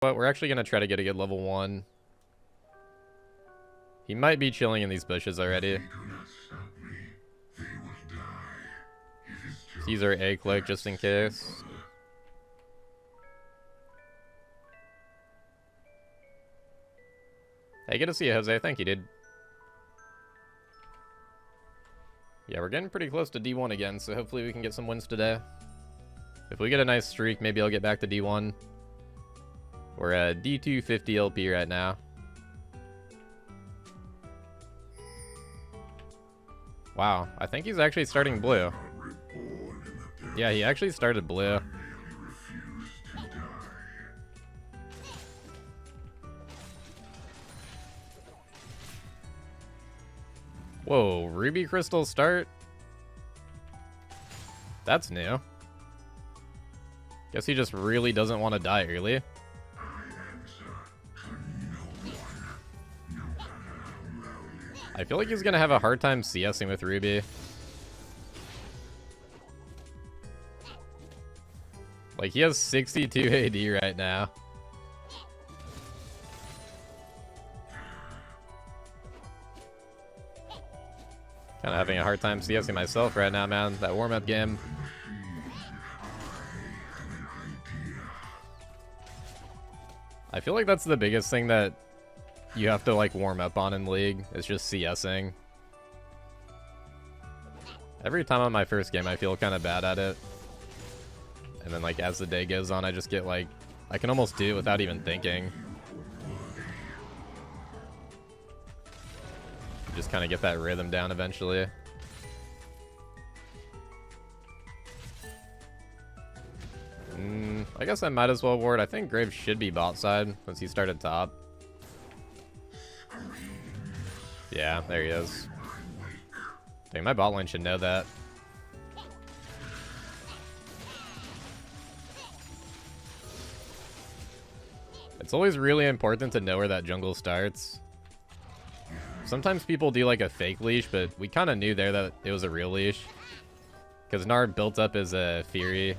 But we're actually going to try to get a good level 1. He might be chilling in these bushes already. Let's use our A click just in case. Hey, good to see you, Jose. Thank you, dude. Yeah, we're getting pretty close to D1 again, so hopefully we can get some wins today. If we get a nice streak, maybe I'll get back to D1. We're at D250 LP right now. Wow, I think he's actually starting blue. Yeah, he actually started blue. Whoa, Ruby Crystal start? That's new. Guess he just really doesn't want to die early. I feel like he's gonna have a hard time CSing with Ruby. Like, he has 62 AD right now. Kind of having a hard time CSing myself right now, man. That warm-up game. I feel like that's the biggest thing that you have to, like, warm up on in League. It's just CSing. Every time on my first game, I feel kind of bad at it. And then, like, as the day goes on, I just get, like, I can almost do it without even thinking. You just kind of get that rhythm down eventually. I guess I might as well ward. I think Graves should be bot side since he started top. Yeah, there he is. Dang, my bot lane should know that. It's always really important to know where that jungle starts. Sometimes people do like a fake leash, but we kind of knew there that it was a real leash. Because Gnar built up as a Fury.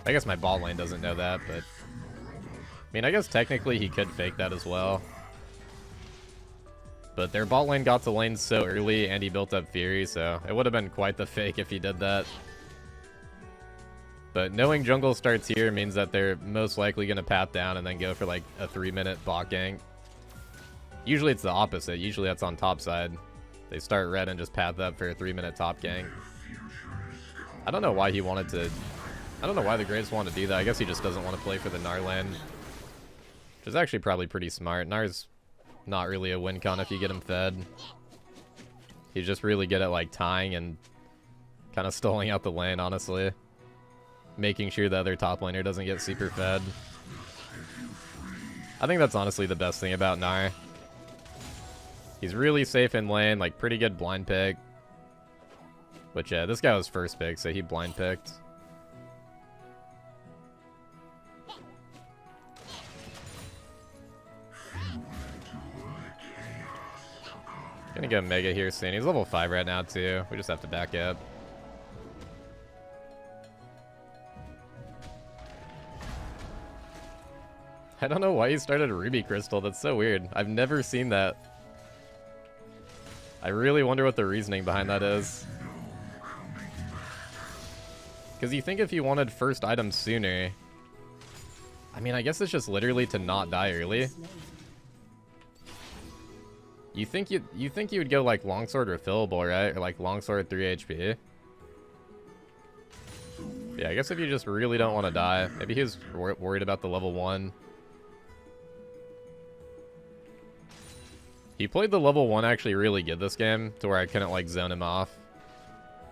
I guess my bot lane doesn't know that, but... I mean, I guess technically he could fake that as well. But their bot lane got to lane so early, and he built up Fury, so it would have been quite the fake if he did that. But knowing jungle starts here means that they're most likely going to path down and then go for like a 3-minute bot gank. Usually it's the opposite. Usually that's on top side. They start red and just path up for a 3-minute top gank. I don't know why he wanted to... I don't know why the Graves wanted to do that. I guess he just doesn't want to play for the Gnar lane. Which is actually probably pretty smart. Gnar's not really a win con if you get him fed. He's just really good at like tying and kind of stalling out the lane, honestly. Making sure the other top laner doesn't get super fed. I think that's honestly the best thing about Gnar. He's really safe in lane, like pretty good blind pick. Which, this guy was first pick, so he blind picked. Gonna go Mega here soon. He's level 5 right now, too. We just have to back up. I don't know why he started Ruby Crystal. That's so weird. I've never seen that. I really wonder what the reasoning behind that is. Because you think if you wanted first item sooner... I mean, I guess it's just literally to not die early. You think you would go like longsword refillable, right? Or like longsword 3 HP. Yeah, I guess if you just really don't want to die. Maybe he was worried about the level 1. He played the level 1 actually really good this game, to where I couldn't like zone him off.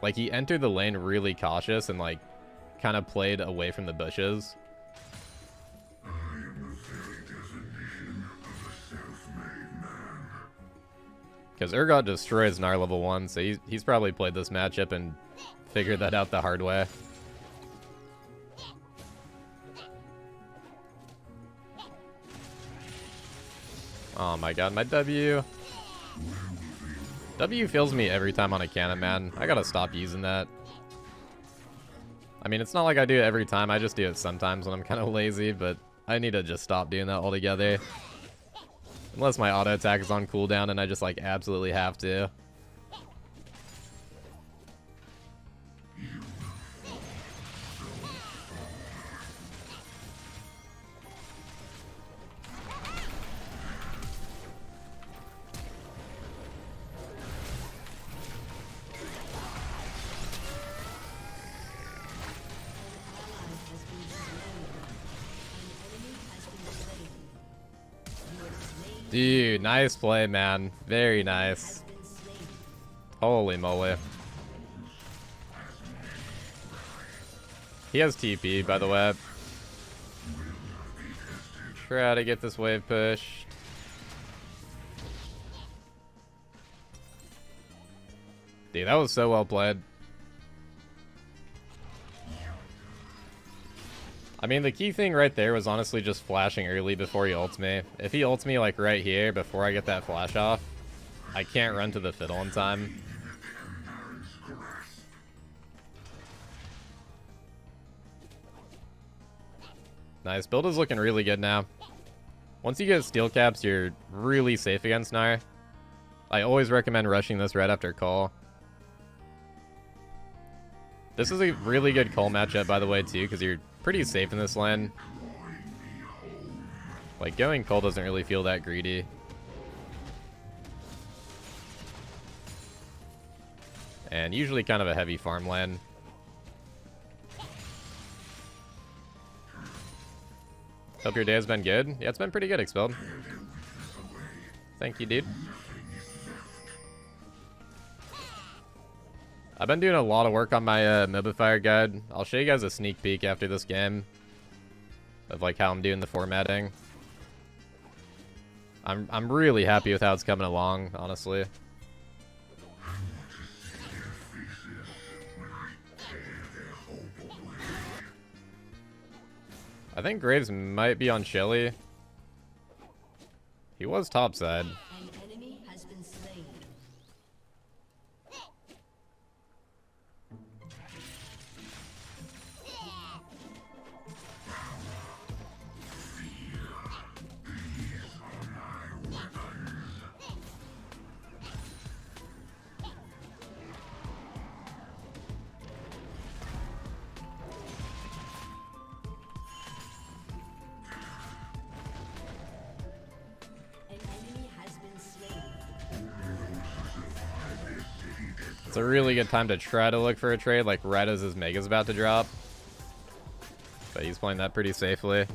Like he entered the lane really cautious and like kind of played away from the bushes. Because Urgot destroys Gnar level 1, so he's probably played this matchup and figured that out the hard way. Oh my god, my W. W fails me every time on a cannon, man. I gotta stop using that. I mean, it's not like I do it every time, I just do it sometimes when I'm kind of lazy, but I need to just stop doing that altogether. Unless my auto attack is on cooldown and I just like absolutely have to. Dude, nice play, man. Very nice. Holy moly. He has TP, by the way. Try to get this wave pushed. Dude, that was so well played. I mean, the key thing right there was honestly just flashing early before he ults me. If he ults me, like, right here before I get that flash off, I can't run to the fiddle in time. Nice. Build is looking really good now. Once you get steel caps, you're really safe against Gnar. I always recommend rushing this right after call. This is a really good call matchup, by the way, too, because you're pretty safe in this lane. Like, going call doesn't really feel that greedy. And usually kind of a heavy farm lane. Hope your day has been good. Yeah, it's been pretty good, Expelled. Thank you, dude. I've been doing a lot of work on my Mobifier guide. I'll show you guys a sneak peek after this game of like how I'm doing the formatting. I'm really happy with how it's coming along, honestly. I think Graves might be on Shelly. He was topside. It's a really good time to try to look for a trade, like right as his Mega's about to drop. But he's playing that pretty safely.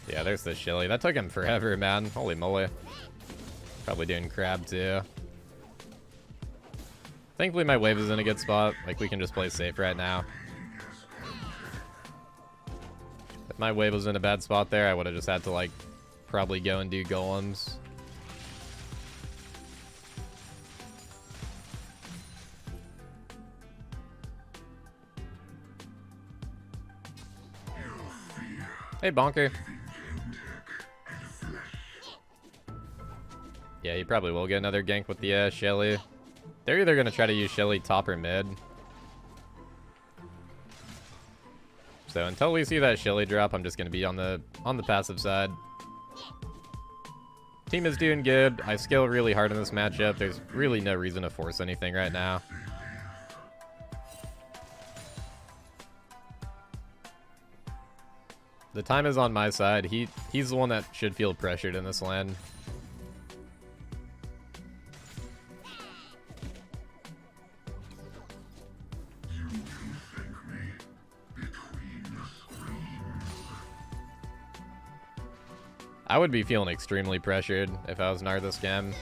Yeah, there's the Shelly. That took him forever, man. Holy moly. Probably doing crab, too. Thankfully, my wave is in a good spot. Like, we can just play safe right now. If my wave was in a bad spot there, I would have just had to, like, probably go and do golems. Hey, Bonker. Yeah, he probably will get another gank with the Shelly. They're either going to try to use Shelly top or mid. So until we see that Shelly drop, I'm just going to be on the passive side. Team is doing good. I scale really hard in this matchup. There's really no reason to force anything right now. The time is on my side. He's the one that should feel pressured in this lane. I would be feeling extremely pressured if I was Gnar this game.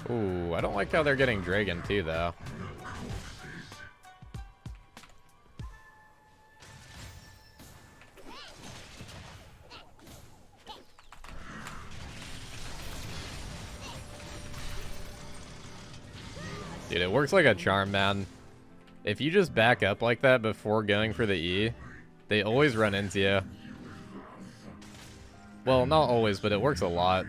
Ooh, I don't like how they're getting Dragon too, though. Dude, it works like a charm, man. If you just back up like that before going for the E, they always run into you. Well, not always, but it works a lot.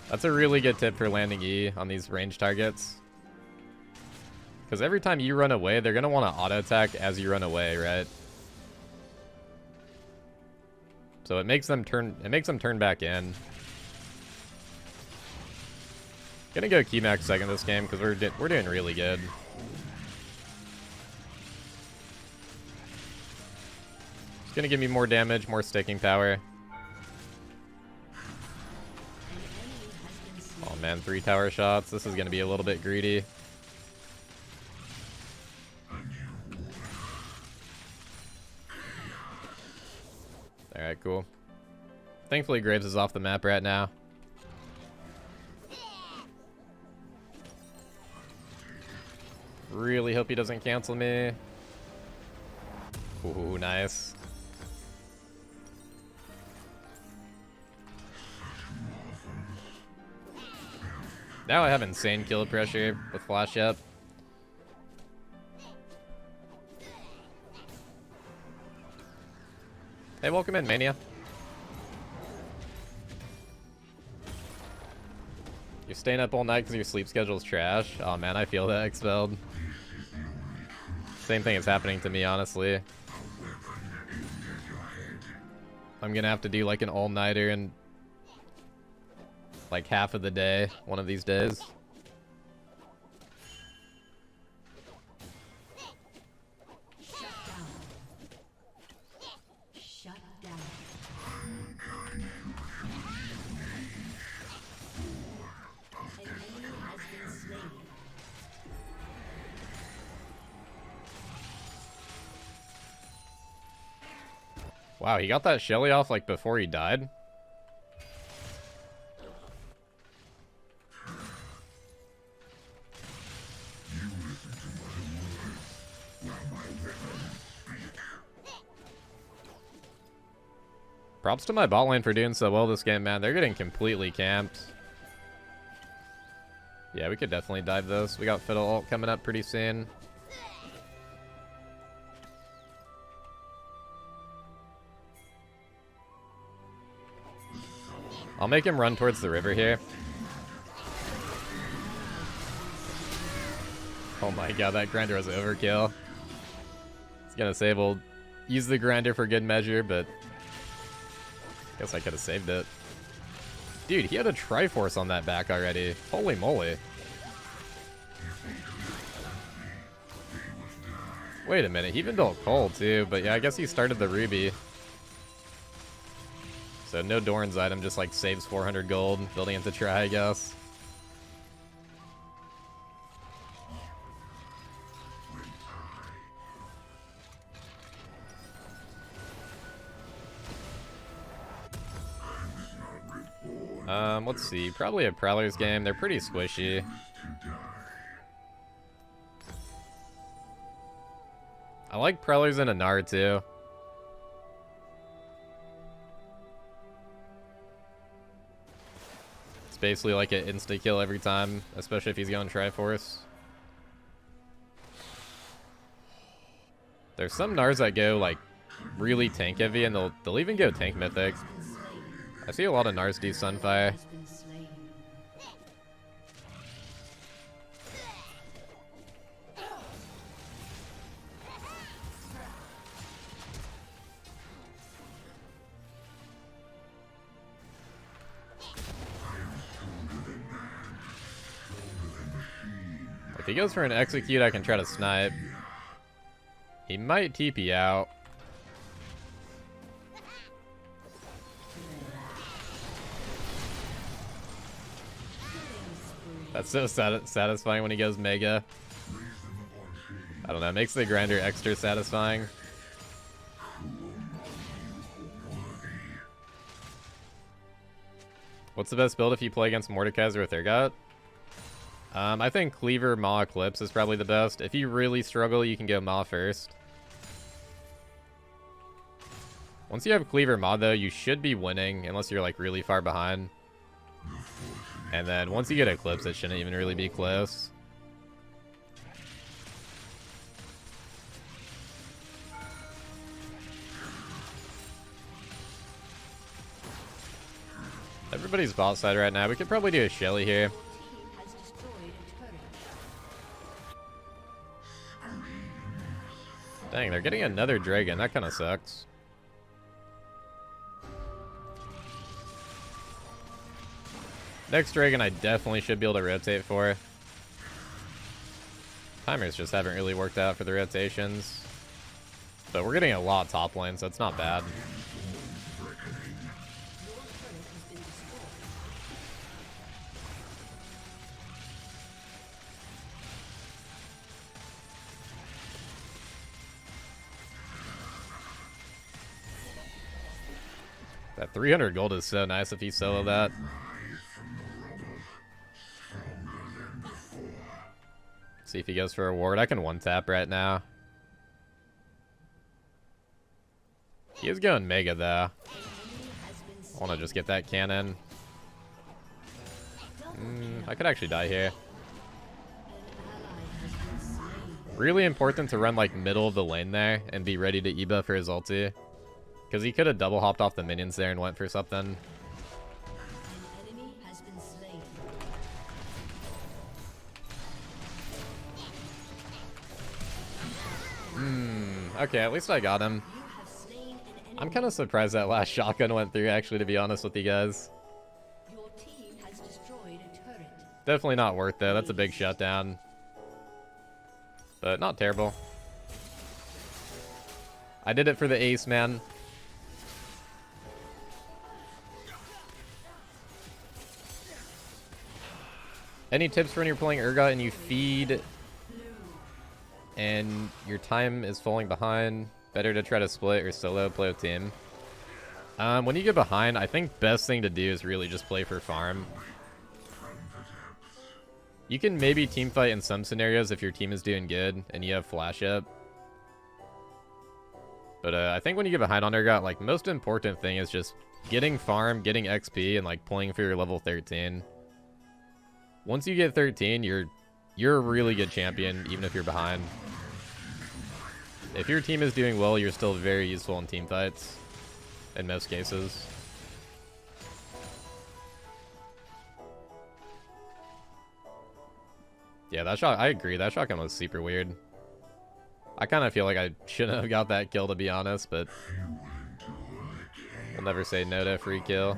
That's a really good tip for landing E on these range targets. Because every time you run away, they're going to want to auto-attack as you run away, right? So it makes them turn back in. Gonna go key max second this game because we're doing really good. It's gonna give me more damage, more sticking power. Oh man, 3 tower shots. This is gonna be a little bit greedy. Alright, cool. Thankfully Graves is off the map right now. Really hope he doesn't cancel me. Ooh, nice. Now I have insane kill pressure with flash up. Hey, welcome in, Mania. You're staying up all night because your sleep schedule's trash? Oh man, I feel that, Expelled. Same thing is happening to me, honestly. I'm gonna have to do like an all-nighter in like half of the day, one of these days. Wow, he got that Shelly off like before he died. Props to my bot lane for doing so well this game, man. They're getting completely camped. Yeah, we could definitely dive this. We got Fiddle ult coming up pretty soon. I'll make him run towards the river here. Oh my god, that grinder was overkill. I was gonna say we'll use the grinder for good measure, but guess I could have saved it. Dude, he had a Triforce on that back already. Holy moly. Wait a minute, he even built Cole too, but yeah, I guess he started the Ruby. So no Doran's item, just like saves 400 gold, building into try, I guess. Let's see, probably a Prowler's game. They're pretty squishy. I like Prowlers in a Gnar too. Basically like an insta kill every time, especially if he's going Triforce. There's some Gnars that go like really tank heavy, and they'll even go tank mythic. I see a lot of Gnars do Sunfire. If he goes for an execute, I can try to snipe. He might TP out. That's so satisfying when he goes Mega. I don't know, it makes the grinder extra satisfying. What's the best build if you play against Mordekaiser with Urgot? I think Cleaver, Maw, Eclipse is probably the best. If you really struggle, you can go Maw first. Once you have Cleaver Maw, though, you should be winning, unless you're, like, really far behind. And then once you get Eclipse, it shouldn't even really be close. Everybody's bot side right now. We could probably do a Shelly here. Dang, they're getting another dragon. That kind of sucks. Next dragon I definitely should be able to rotate for. Timers just haven't really worked out for the rotations. But we're getting a lot top lane, so it's not bad. That 300 gold is so nice if you solo that. See if he goes for a ward. I can one-tap right now. He is going mega, though. I want to just get that cannon. I could actually die here. Really important to run, like, middle of the lane there and be ready to E-buff for his ulti. Because he could have double hopped off the minions there and went for something. Okay, at least I got him. I'm kind of surprised that last shotgun went through, actually, to be honest with you guys. Definitely not worth it. That's a big shutdown. But not terrible. I did it for the ace, man. Any tips for when you're playing Urgot and you feed and your time is falling behind? Better to try to split or solo play with team. When you get behind, I think best thing to do is really just play for farm. You can maybe team fight in some scenarios if your team is doing good and you have flash up. But I think when you get behind on Urgot, like, most important thing is just getting farm, getting XP, and like playing for your level 13. Once you get 13, you're a really good champion, even if you're behind. If your team is doing well, you're still very useful in team fights, in most cases. Yeah, that shot, I agree, that shotgun was super weird. I kind of feel like I shouldn't have got that kill, to be honest, but we'll never say no to a free kill.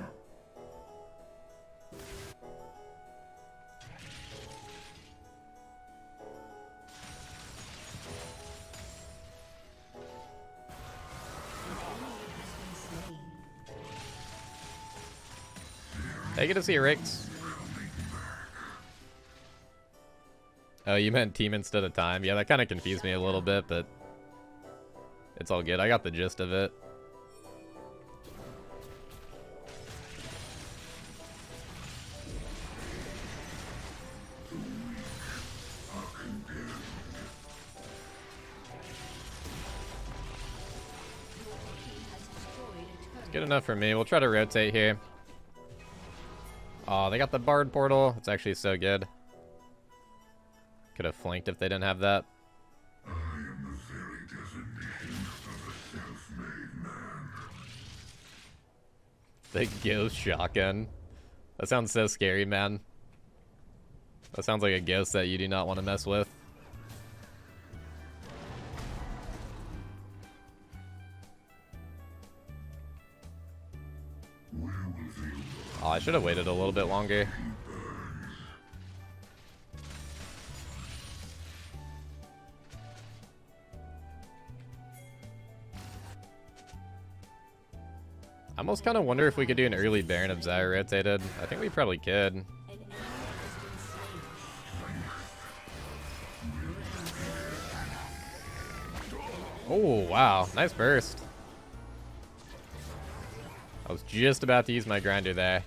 Hey, good to see you, Rix. Oh, you meant team instead of time? Yeah, that kind of confused me a little bit, but it's all good. I got the gist of it. It's good enough for me. We'll try to rotate here. Oh, they got the Bard portal. It's actually so good. Could have flanked if they didn't have that. I am the very definition of a self-made man. The ghost shotgun. That sounds so scary, man. That sounds like a ghost that you do not want to mess with. Oh, I should have waited a little bit longer. I almost kind of wonder if we could do an early Baron of Zyre rotated. I think we probably could. Oh, wow. Nice burst. I was just about to use my grinder there.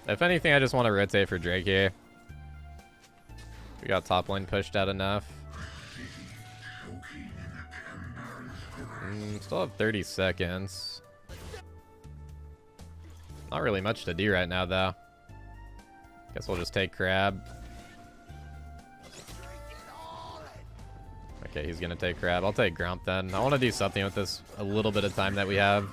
If anything, I just want to rotate for Drake here. We got top lane pushed out enough. Still have 30 seconds. Not really much to do right now, though. Guess we'll just take crab. Okay, he's gonna take crab. I'll take Grump then. I want to do something with this a little bit of time that we have.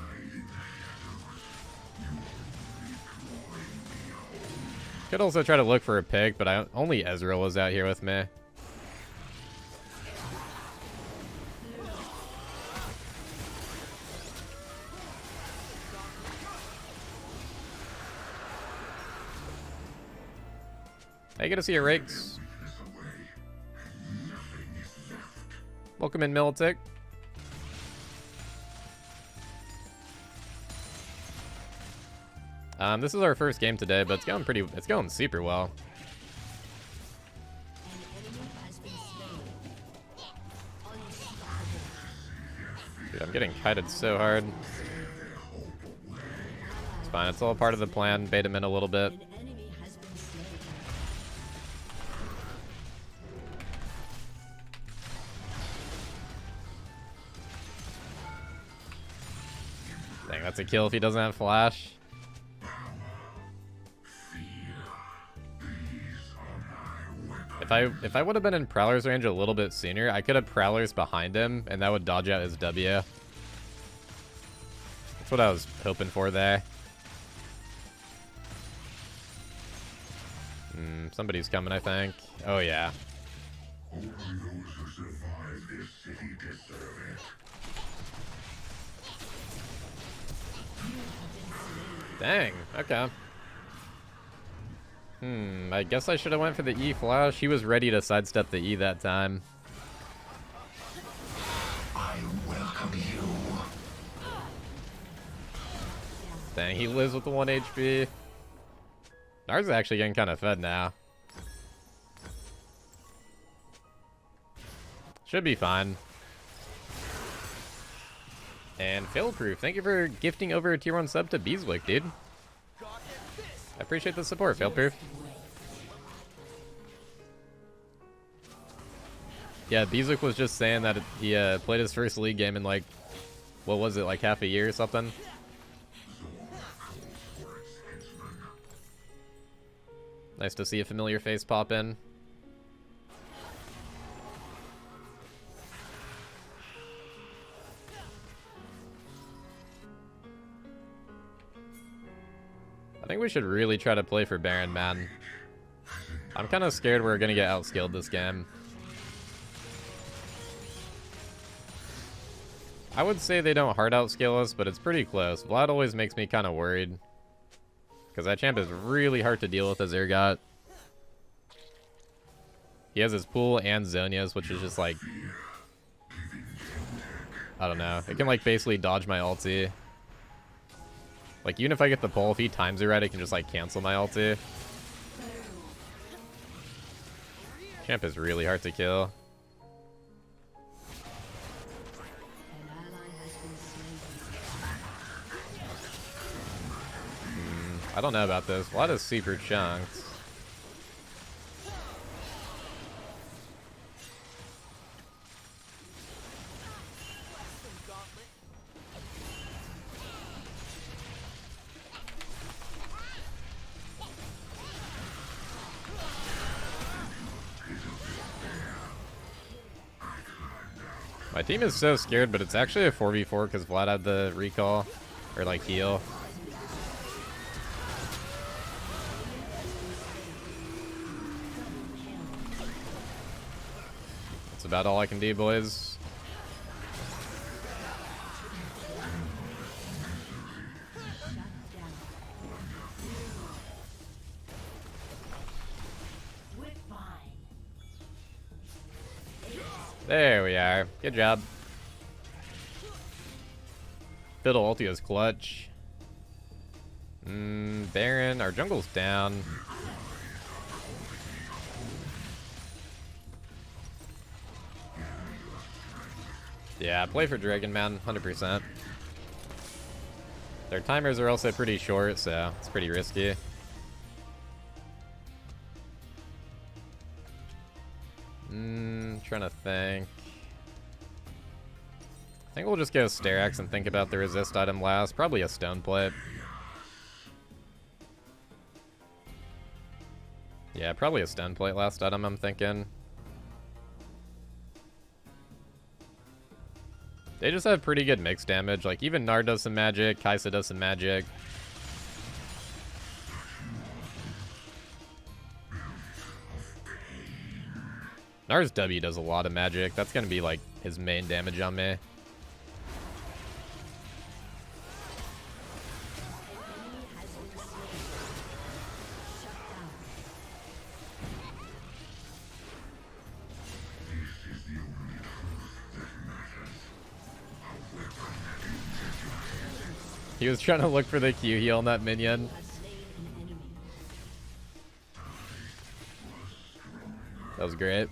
Could also try to look for a pick, but only Ezreal was out here with me. Hey, good to see you, Rakes. Welcome in, Militic. This is our first game today, but it's going super well. Dude, I'm getting kited so hard. It's fine, it's all part of the plan. Bait him in a little bit. Dang, that's a kill if he doesn't have flash. If I would have been in Prowler's range a little bit sooner, I could have Prowlers behind him, and that would dodge out his W. That's what I was hoping for there. Somebody's coming, I think. Oh, yeah. Only those who survive this city deserve it. Dang, okay. I guess I should have went for the E flash. He was ready to sidestep the E that time. I welcome you. Dang, he lives with the 1 HP. Ours is actually getting kind of fed now. Should be fine. And Failproof, thank you for gifting over a tier 1 sub to Beeswick, dude. I appreciate the support, Failproof. Yeah, Beeswick was just saying that he played his first league game in like, what was it, like half a year or something? Nice to see a familiar face pop in. I think we should really try to play for Baron, man. I'm kind of scared we're going to get outskilled this game. I would say they don't hard outscale us, but it's pretty close. Vlad always makes me kind of worried. Because that champ is really hard to deal with as Urgot. He has his pool and Zonia's, which is just like... I don't know. It can like basically dodge my ulti. Like, even if I get the pull, if he times it right, I can just, like, cancel my ulti. Champ is really hard to kill. I don't know about this. A lot of super chunks. My team is so scared, but it's actually a 4v4 because Vlad had the recall. Or, like, heal. That's about all I can do, boys. There we are. Good job. Fiddle ulti is clutch. Baron, our jungle's down. Yeah, play for Dragon, man, 100%. Their timers are also pretty short, so it's pretty risky. Trying to think. I think we'll just go Sterax and think about the resist item last. Probably a stone plate. Yeah, probably a stone plate last item, I'm thinking. They just have pretty good mix damage. Like, even Gnar does some magic, Kai'Sa does some magic. Gnar's W does a lot of magic. That's gonna be like his main damage on me. He was trying to look for the Q heal on that minion. That was great.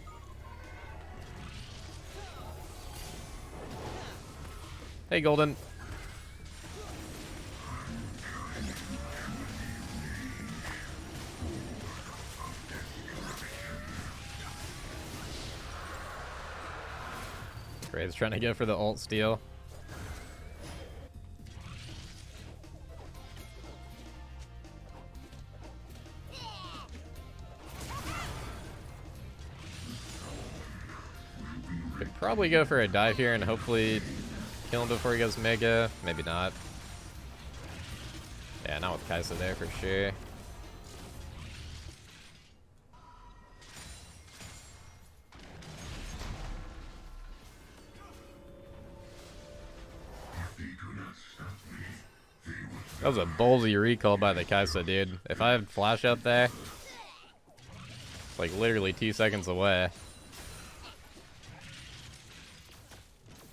Hey, Golden. Great, he's trying to go for the ult steal. Could probably go for a dive here and hopefully kill him before he goes mega. Maybe not. Yeah, not with Kai'Sa there for sure. That was a ballsy recall by the Kai'Sa, dude. If I had flash out there, it's like literally 2 seconds away.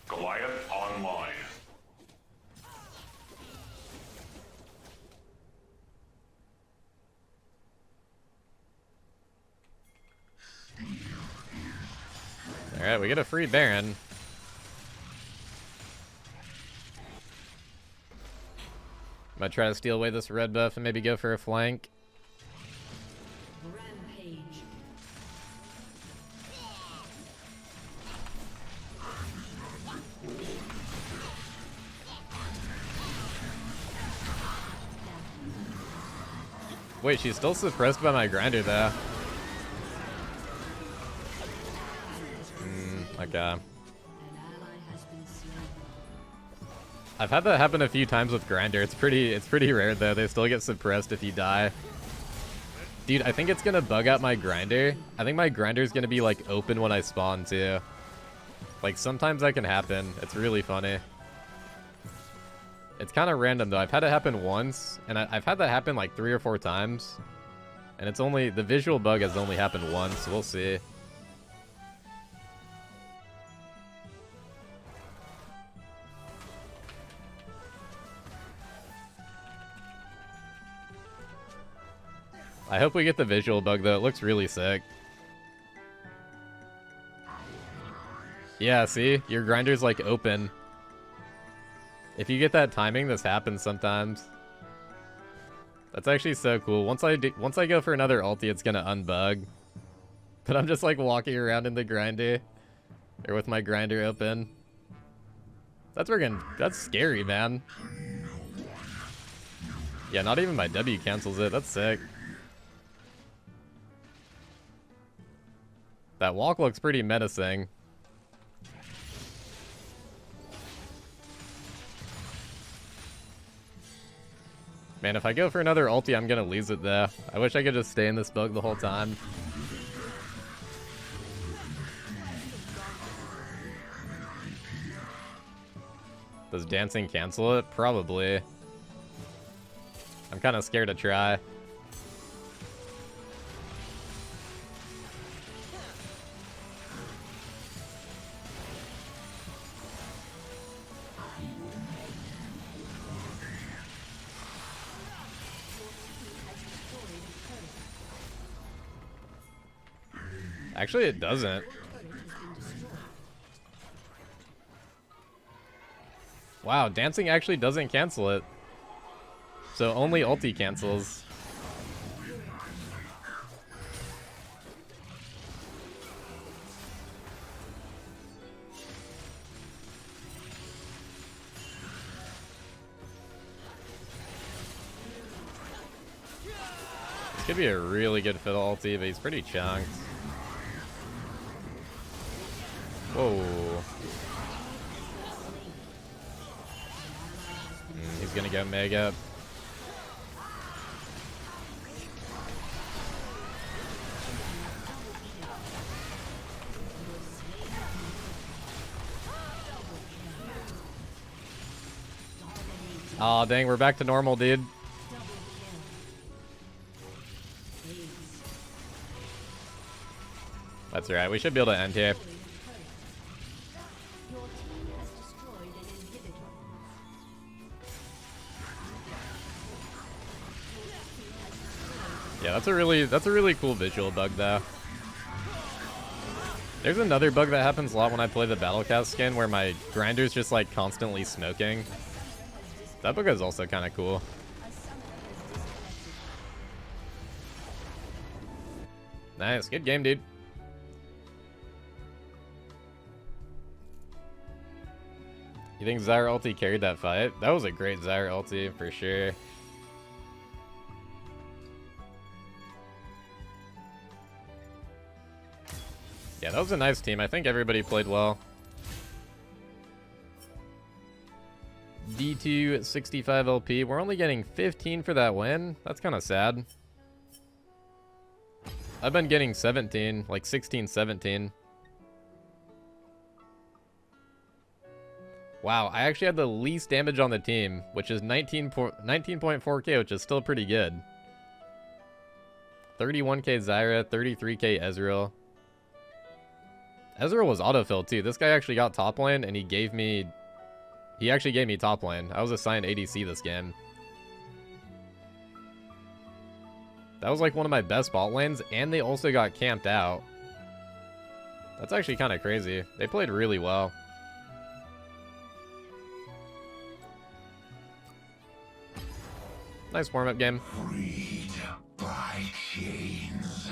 Goliath online. Alright, we get a free Baron. Might try to steal away this red buff and maybe go for a flank. Rampage. Wait, she's still suppressed by my grinder though. Okay. An ally has been slain. I've had that happen a few times with grinder. It's pretty rare though. They still get suppressed if you die. Dude, I think it's gonna bug out my grinder. I think my grinder's gonna be like open when I spawn too. Like sometimes that can happen. It's really funny. It's kind of random though. I've had it happen once, and I've had that happen like 3 or 4 times. And it's only, the visual bug has only happened once, so we'll see. I hope we get the visual bug though. It looks really sick. Yeah, see? Your grinder's like open. If you get that timing, this happens sometimes. That's actually so cool. Once I go for another ulti, it's gonna unbug. But I'm just like walking around in the grinder. Or with my grinder open. That's scary, man. Yeah, not even my W cancels it. That's sick. That walk looks pretty menacing. Man, if I go for another ulti, I'm gonna lose it though. I wish I could just stay in this bug the whole time. Does dancing cancel it? Probably. I'm kind of scared to try. Actually, it doesn't. Wow, dancing actually doesn't cancel it. So only ulti cancels. This could be a really good fiddle ulti, but he's pretty chunked. Whoa. He's gonna go mega. Aw, dang, we're back to normal, dude. Double kill. Ace. That's right. We should be able to end here. Your team has destroyed an inhibitor. Yeah, that's a really cool visual bug though. There's another bug that happens a lot when I play the Battlecast skin where my grinder's just like constantly smoking. That bug is also kind of cool. Nice, good game, dude. You think Zyra ulti carried that fight? That was a great Zyra ulti for sure. Yeah, that was a nice team. I think everybody played well. D2 65 LP. We're only getting 15 for that win. That's kind of sad. I've been getting 17, like 16, 17. Wow, I actually had the least damage on the team, which is 19.4k, which is still pretty good. 31k Zyra, 33k Ezreal. Ezreal was autofill too. This guy actually got top lane and he actually gave me top lane. I was assigned ADC this game. That was like one of my best bot lanes, and they also got camped out. That's actually kind of crazy. They played really well. Nice warm-up game. Freed by chains.